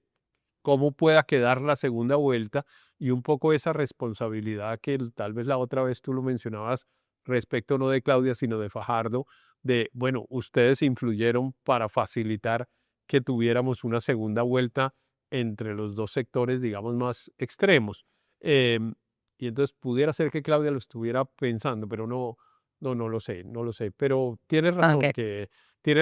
cómo pueda quedar la segunda vuelta y un poco esa responsabilidad que tal vez la otra vez tú lo mencionabas respecto no de Claudia, sino de Fajardo, de, bueno, ustedes influyeron para facilitar que tuviéramos una segunda vuelta entre los dos sectores, digamos, más extremos. Em, y entonces pudiera ser que Claudia lo estuviera pensando, pero no, no, no lo sé, no lo sé. Pero Ok. tienes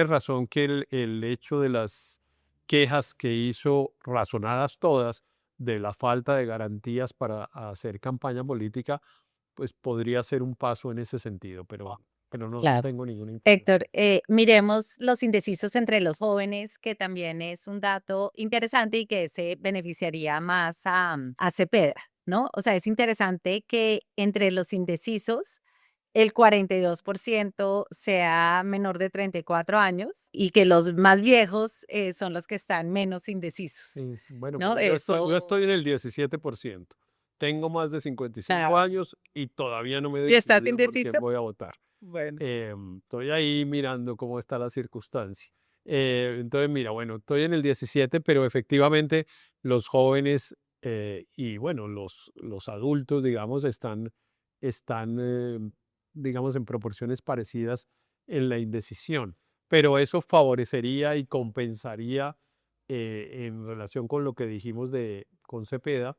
razón que el hecho de las quejas que hizo, razonadas todas, de la falta de garantías para hacer campaña política, pues podría ser un paso en ese sentido, pero no, no Claro. tengo ninguna información. Héctor, miremos los indecisos entre los jóvenes, que también es un dato interesante y que se beneficiaría más a Cepeda, ¿no? O sea, es interesante que entre los indecisos el 42% sea menor de 34 años y que los más viejos son los que están menos indecisos, Sí, bueno, ¿no? pero yo Eso, estoy en el 17%. Tengo más de 55 claro. años y todavía no me he ¿Y estás decidido por quién indeciso? voy a votar. Bueno. Estoy ahí mirando cómo está la circunstancia. Entonces, mira, bueno, estoy en el 17, pero efectivamente los jóvenes y bueno, los adultos, digamos, están digamos, en proporciones parecidas en la indecisión. Pero eso favorecería y compensaría en relación con lo que dijimos con Cepeda, O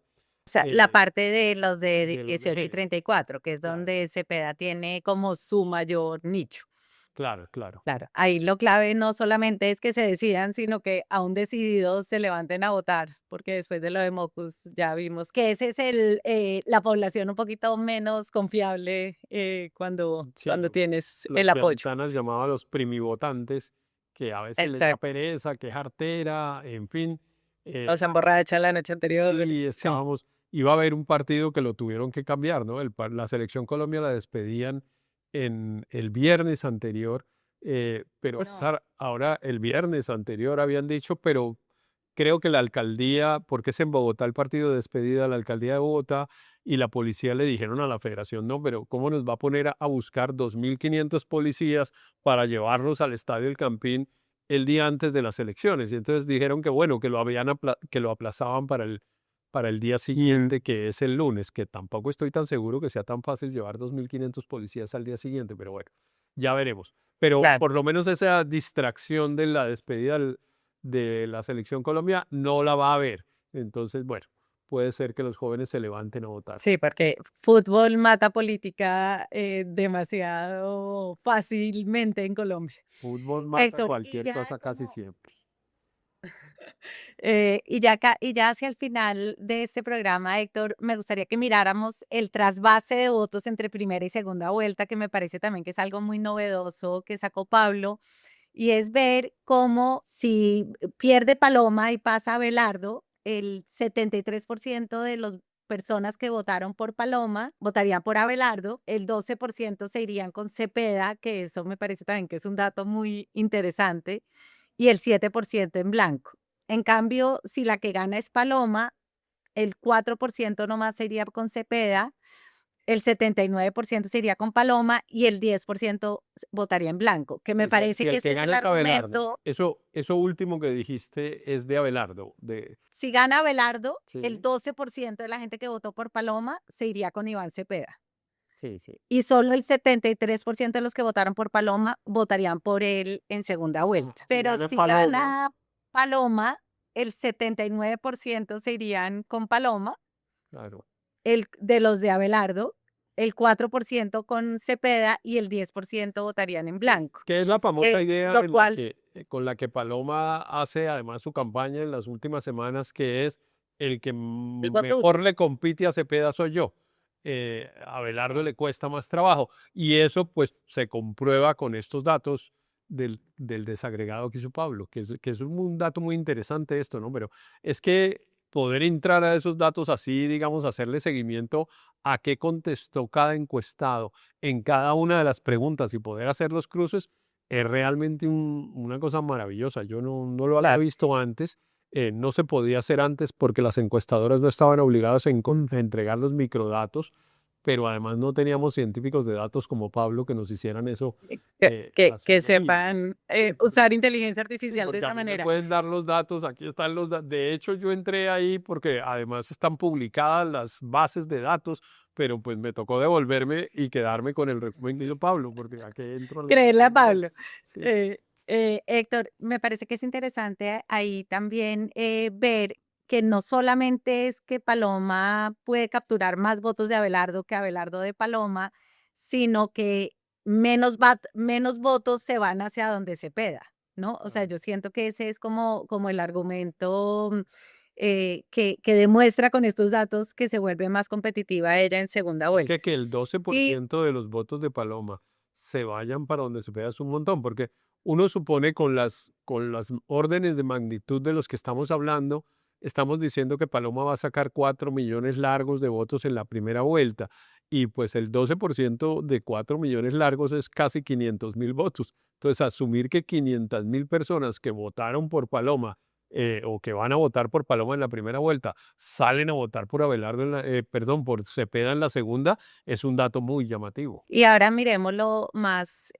sea, la eh, parte de los de de los 18 y de... 34, que es Claro, donde Cepeda tiene como su mayor nicho. claro, claro. Claro, ahí lo clave no solamente es que se decidan, sino que aún decididos se levanten a votar, porque después de lo de Mocus ya vimos que ese es la población un poquito menos confiable Sí, cuando tienes lo el que apoyo. Antanas llamaba los primivotantes, que a veces les da Exacto. pereza, que es artera, en fin. O se emborrachan la noche anterior. Sí, Sí. iba a haber un partido que lo tuvieron que cambiar, ¿no? La Selección Colombia la despedían en el viernes anterior, pero No. ahora el viernes anterior habían dicho, pero creo que la alcaldía, porque es en Bogotá el partido de despedida, la alcaldía de Bogotá y la policía le dijeron a la federación, no, pero ¿cómo nos va a poner a buscar 2.500 policías para llevarlos al estadio El Campín el día antes de las elecciones? Y entonces dijeron que bueno, que lo aplazaban para el día siguiente, que es el lunes, que tampoco estoy tan seguro que sea tan fácil llevar 2.500 policías al día siguiente, pero bueno, ya veremos. Pero Claro. por lo menos esa distracción de la despedida de la selección Colombia no la va a haber. Entonces, bueno, puede ser que los jóvenes se levanten a votar. Sí, porque fútbol mata política demasiado fácilmente en Colombia. Fútbol mata Héctor, y cualquier ya cosa casi como siempre. y ya hacia el final de este programa, Héctor, me gustaría que miráramos el trasvase de votos entre primera y segunda vuelta, que me parece también que es algo muy novedoso que sacó Pablo, y es ver cómo si pierde Paloma y pasa Abelardo, el 73% de las personas que votaron por Paloma votarían por Abelardo, el 12% se irían con Cepeda, que eso me parece también que es un dato muy interesante, y el 7% en blanco. En cambio, si la que gana es Paloma, el 4% nomás se iría con Cepeda, el 79% se iría con Paloma y el 10% votaría en blanco, que me parece Que que el que este es el gane es Abelardo. argumento. Eso último que dijiste es de Abelardo, Si gana Abelardo, el sí, 12% de la gente que votó por Paloma se iría con Iván Cepeda. sí, sí. Y solo el 73% de los que votaron por Paloma votarían por él en segunda vuelta. Si Pero gana si Paloma, gana Paloma, el 79% se irían con Paloma, claro. el de los de Abelardo, el 4% con Cepeda y el 10% votarían en Sí, blanco. que es la famosa idea Lo cual, con la que Paloma hace además su campaña en las últimas semanas, que es el que mejor le compite a Cepeda soy yo. A Abelardo le cuesta más trabajo. Y eso pues se comprueba con estos datos del desagregado que hizo Pablo, que es un dato muy interesante esto, ¿no? Pero es que poder entrar a esos datos así, digamos, hacerle seguimiento a qué contestó cada encuestado en cada una de las preguntas y poder hacer los cruces es realmente una cosa maravillosa. Yo no lo había visto antes, no se podía hacer antes porque las encuestadoras no estaban obligadas a entregar los microdatos, pero además no teníamos científicos de datos como Pablo que nos hicieran eso, que hacerlo así, ¿no? sepan usar inteligencia Sí, artificial de porque a esa mí me manera. pueden dar los datos, aquí están los datos. De hecho, yo entré ahí porque además están publicadas las bases de datos, pero pues me tocó devolverme y quedarme con el resumen que hizo Pablo, porque aquí entro a leer Creerle a los Pablo. datos. Sí, Eh, Héctor, me parece que es interesante ahí también ver que no solamente es que Paloma puede capturar más votos de Abelardo que Abelardo de Paloma, sino que menos votos se van hacia donde Cepeda, ¿no? O sea, claro. yo siento que ese es como el argumento que demuestra con estos datos que se vuelve más competitiva ella en segunda Es vuelta. que el doce por Y ciento de los votos de Paloma se vayan para donde se vea es un montón, porque uno supone con las órdenes de magnitud de los que estamos hablando, estamos diciendo que Paloma va a sacar 4 millones largos de votos en la primera vuelta, y pues el 12% de 4 millones largos es casi 500.000 votos. Entonces, asumir que 500.000 personas que votaron por Paloma o que van a votar por Paloma en la primera vuelta, salen a votar por Abelardo, perdón, por Cepeda en la segunda, es un dato muy llamativo. Y ahora miremoslo más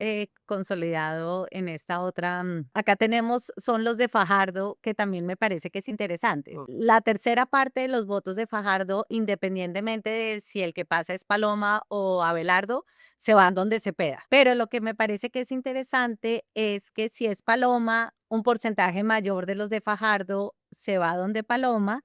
consolidado en esta otra. Acá tenemos, son los de Fajardo, que también me parece que es interesante. Mm. La tercera parte de los votos de Fajardo, independientemente de si el que pasa es Paloma o Abelardo, se van donde se peda. Pero lo que me parece que es interesante es que si es Paloma, un porcentaje mayor de los de Fajardo se va donde Paloma.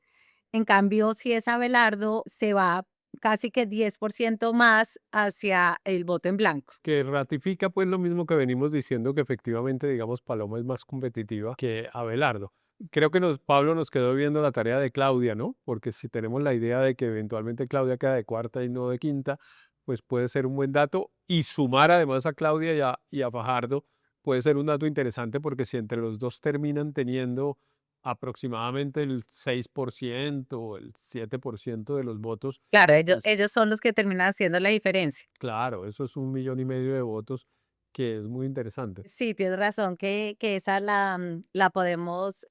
En cambio, si es Abelardo, se va casi que 10% más hacia el voto en blanco. Que ratifica pues lo mismo que venimos diciendo, que efectivamente, digamos, Paloma es más competitiva que Abelardo. Creo que Pablo nos quedó viendo la tarea de Claudia, ¿no? Porque si tenemos la idea de que eventualmente Claudia queda de cuarta y no de quinta, pues puede ser un buen dato. Y sumar además a Claudia y a Fajardo puede ser un dato interesante, porque si entre los dos terminan teniendo aproximadamente el 6% o el 7% de los votos, Claro, pues ellos son los que terminan haciendo la diferencia. claro, eso es 1,5 millones de votos, que es muy interesante. Sí, tienes razón que esa la podemos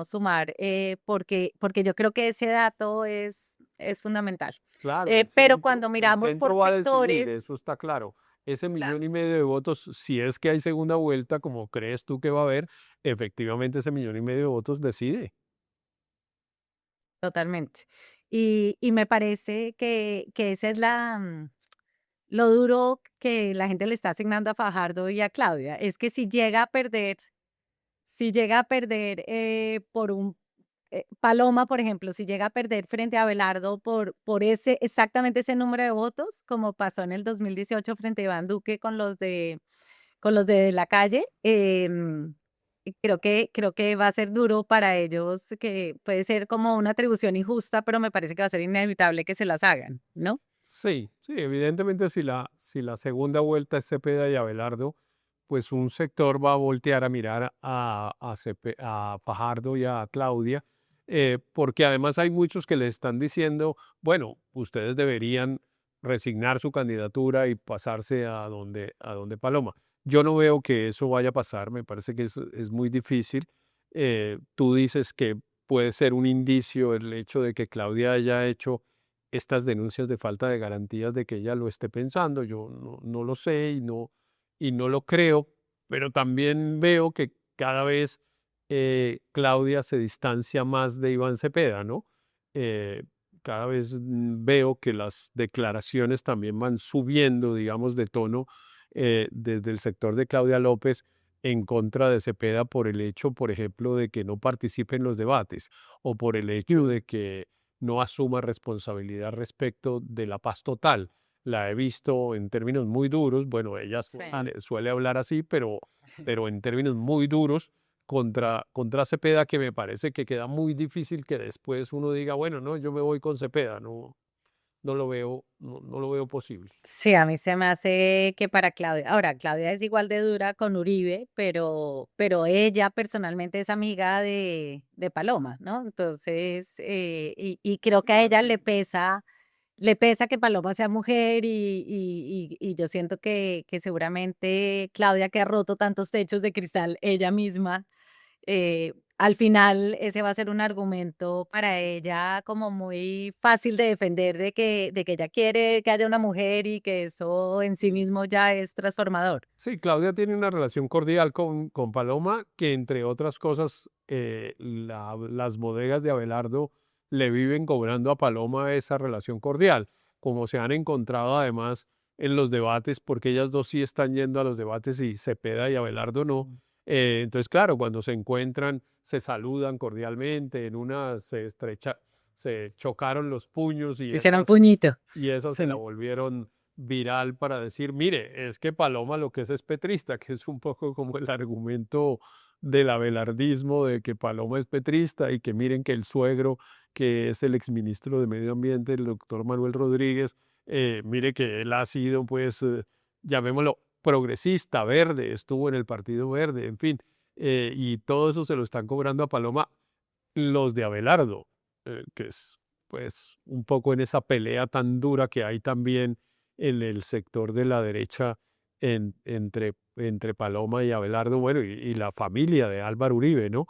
sumar, porque yo creo que ese dato es fundamental. Claro, el Pero centro, cuando el miramos por centro va a decidir, sectores, eso está claro. Ese claro, 1,5 millones de votos, si es que hay segunda vuelta, como crees tú que va a haber, efectivamente ese 1,5 millones de votos decide. totalmente. Y me parece que esa es lo duro que la gente le está asignando a Fajardo y a Claudia, es que si llega a perder por un Paloma, por ejemplo, si llega a perder frente a Abelardo por exactamente ese número de votos, como pasó en el 2018 frente a Iván Duque con los de la calle, y creo que va a ser duro para ellos, que puede ser como una atribución injusta, pero me parece que va a ser inevitable que se las hagan, ¿no? Sí, sí, evidentemente si la segunda vuelta es Cepeda y Abelardo, pues un sector va a voltear a mirar a Fajardo y a Claudia, porque además hay muchos que le están diciendo, bueno, ustedes deberían resignar su candidatura y pasarse a donde Paloma. Yo no veo que eso vaya a pasar, me parece que es muy difícil. Tú dices que puede ser un indicio el hecho de que Claudia haya hecho estas denuncias de falta de garantías de que ella lo esté pensando. Yo no lo sé y no lo creo, pero también veo que cada vez Claudia se distancia más de Iván Cepeda, ¿no? Eh, Cada vez veo que las declaraciones también van subiendo, digamos, de tono desde el sector de Claudia López en contra de Cepeda por el hecho, por ejemplo, de que no participe en los debates o por el hecho Mm. de que no asuma responsabilidad respecto de la paz total. La he visto en términos muy duros, bueno, ella Sí. suele hablar así, pero en términos muy duros contra Cepeda, que me parece que queda muy difícil que después uno diga, bueno, no, yo me voy con Cepeda, no lo veo, no lo veo posible. Sí, a mí se me hace que para Claudia ahora, Claudia es igual de dura con Uribe, pero ella personalmente es amiga de Paloma, ¿no? Entonces, y creo que a ella le pesa que Paloma sea mujer y yo siento que seguramente Claudia, que ha roto tantos techos de cristal ella misma, al final ese va a ser un argumento para ella como muy fácil de defender de que ella quiere que haya una mujer y que eso en sí mismo ya es transformador. Sí, Claudia tiene una relación cordial con Paloma, que entre otras cosas, las bodegas de Abelardo le viven cobrando a Paloma esa relación cordial, como se han encontrado además en los debates, porque ellas dos sí están yendo a los debates y Cepeda y Abelardo no. Mm. Entonces, claro, cuando se encuentran, se saludan cordialmente, en una se chocaron los puños Se hicieron puñito. y esa se la Sí. volvieron viral para decir, mire, es que Paloma lo que es petrista, que es un poco como el argumento del abelardismo de que Paloma es petrista y que miren que el suegro, que es el exministro de Medio Ambiente, el doctor Manuel Rodríguez, mire que él ha sido, pues, llamémoslo, progresista, verde, estuvo en el Partido Verde, en fin, y todo eso se lo están cobrando a Paloma los de Abelardo, que es pues un poco en esa pelea tan dura que hay también en el sector de la derecha entre Paloma y Abelardo, bueno, y la familia de Álvaro Uribe, ¿no?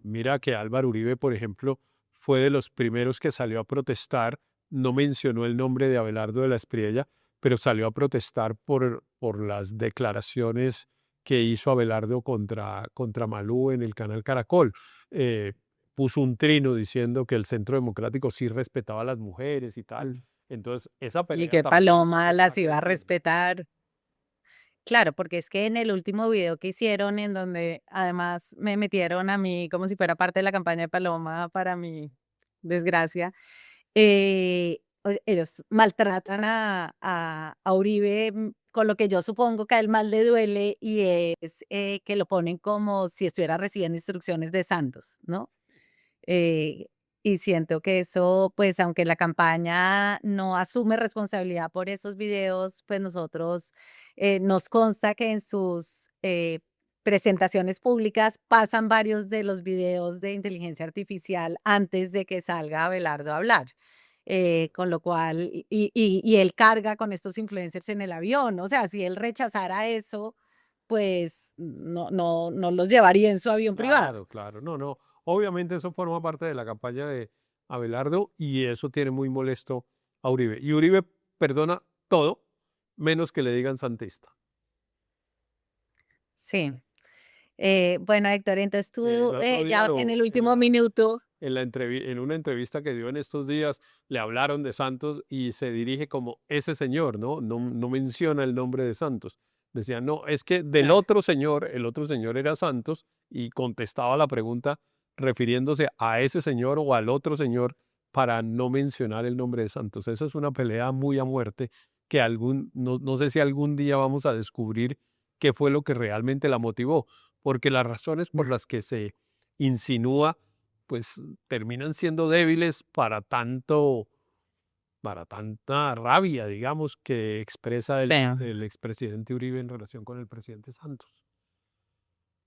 Mira que Álvaro Uribe, por ejemplo, fue de los primeros que salió a protestar, no mencionó el nombre de Abelardo de la Espriella, pero salió a protestar por las declaraciones que hizo Abelardo contra Malú en el canal Caracol. eh, Puso un trino diciendo que el Centro Democrático sí respetaba a las mujeres y tal. Mm. Entonces, esa Y pelea que también Paloma está las iba a creciendo. respetar. Claro, porque es que en el último video que hicieron, en donde además me metieron a mí como si fuera parte de la campaña de Paloma, para mi desgracia, ellos maltratan a Uribe, con lo que yo supongo que a él más le duele, y es que lo ponen como si estuviera recibiendo instrucciones de Santos, ¿no? Eh, y siento que eso, pues, aunque la campaña no asume responsabilidad por esos videos, pues nosotros nos consta que en sus presentaciones públicas pasan varios de los videos de inteligencia artificial antes de que salga Abelardo a hablar. Con lo cual, y él carga con estos influencers en el avión. O sea, si él rechazara eso, pues no los llevaría en su avión privado. Claro, claro. No, no. Obviamente eso forma parte de la campaña de Abelardo y eso tiene muy molesto a Uribe. Y Uribe perdona todo menos que le digan santista. Sí. Bueno, Héctor, entonces El tú, otro día ya en el último minuto, en una entrevista que dio en estos días, le hablaron de Santos y se dirige como ese señor, ¿no? No menciona el nombre de Santos. Decía, no, es que del claro, otro señor, el otro señor era Santos y contestaba la pregunta refiriéndose a ese señor o al otro señor para no mencionar el nombre de Santos. Esa es una pelea muy a muerte que no sé si algún día vamos a descubrir qué fue lo que realmente la motivó, porque las razones por las que se insinúa pues terminan siendo débiles para tanta rabia, digamos, que expresa feo. el expresidente Uribe en relación con el presidente Santos.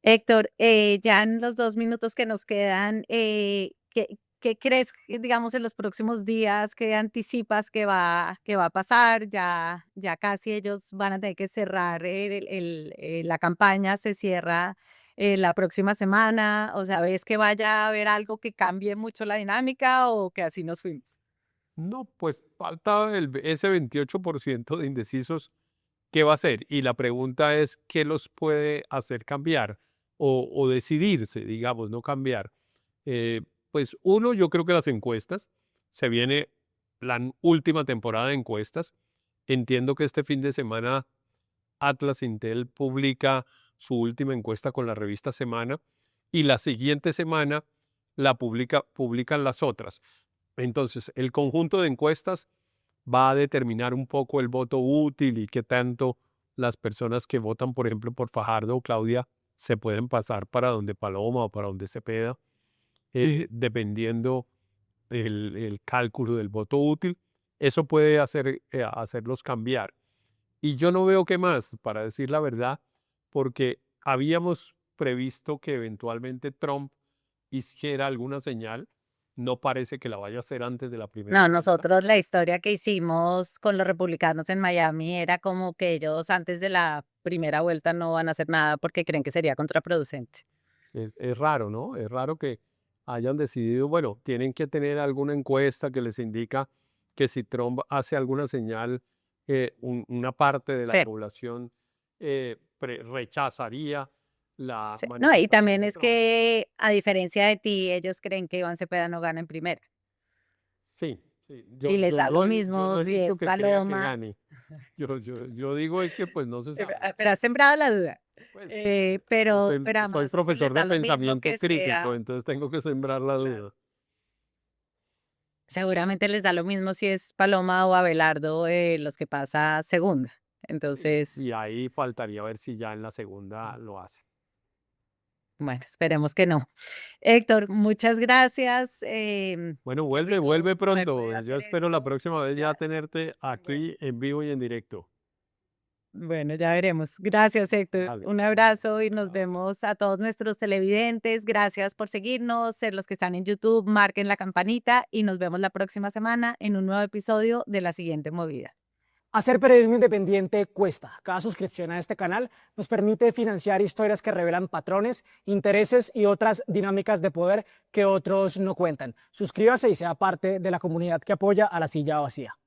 Héctor, ya en los 2 minutos que nos quedan, ¿qué crees, digamos, en los próximos días? ¿Qué anticipas que va a pasar? Ya casi ellos van a tener que cerrar la campaña se cierra, la próxima semana. O sea, ¿ves que vaya a haber algo que cambie mucho la dinámica o que así nos fuimos? No, pues falta ese 28% de indecisos. ¿Qué va a hacer? Y la pregunta es, ¿qué los puede hacer cambiar o decidirse, digamos, no cambiar? Eh, pues uno, yo creo que las encuestas, se viene la última temporada de encuestas. Entiendo que este fin de semana Atlas Intel publica su última encuesta con la revista Semana y la siguiente semana publican las otras. Entonces, el conjunto de encuestas va a determinar un poco el voto útil y qué tanto las personas que votan, por ejemplo, por Fajardo o Claudia, se pueden pasar para donde Paloma o para donde Cepeda, dependiendo el cálculo del voto útil. Eso puede hacerlos cambiar. Y yo no veo qué más, para decir la verdad, porque habíamos previsto que eventualmente Trump hiciera alguna señal. No parece que la vaya a hacer antes de la primera No, vuelta. nosotros la historia que hicimos con los republicanos en Miami era como que ellos antes de la primera vuelta no van a hacer nada porque creen que sería contraproducente. Es raro, ¿no? Es raro que hayan decidido, bueno, tienen que tener alguna encuesta que les indica que si Trump hace alguna señal, una parte de la Sí, población rechazaría la sí. No, y manifestación también de es Trump. que a diferencia de ti, ellos creen que Iván Cepeda no gana en primera Sí, sí. y les da lo Yo mismo no he si dicho es que crea que Paloma, gane. Yo digo es que pues no se sabe. pero has sembrado la duda. Pues Pero soy además, pues les profesor da de lo mismo pensamiento que crítico, sea. entonces tengo que sembrar la Claro. duda. Seguramente les da lo mismo si es Paloma o Abelardo, los que pasa segunda. Sí, Entonces, y ahí faltaría ver si ya en la segunda lo hace. bueno, esperemos que no. Héctor, muchas gracias. Bueno, Qué vuelve rico haber pronto. podido Yo hacer espero la esto. próxima vez ya Ya, tenerte bueno, aquí en vivo y en directo. bueno, ya veremos. Gracias, Héctor. Dale. Un Bueno, abrazo y nos chao. vemos a todos nuestros televidentes. Gracias por seguirnos. Los que están en YouTube, marquen la campanita y nos vemos la próxima semana en un nuevo episodio de La Siguiente Movida. Hacer periodismo independiente cuesta. Cada suscripción a este canal nos permite financiar historias que revelan patrones, intereses y otras dinámicas de poder que otros no cuentan. Suscríbase y sea parte de la comunidad que apoya a La Silla Vacía.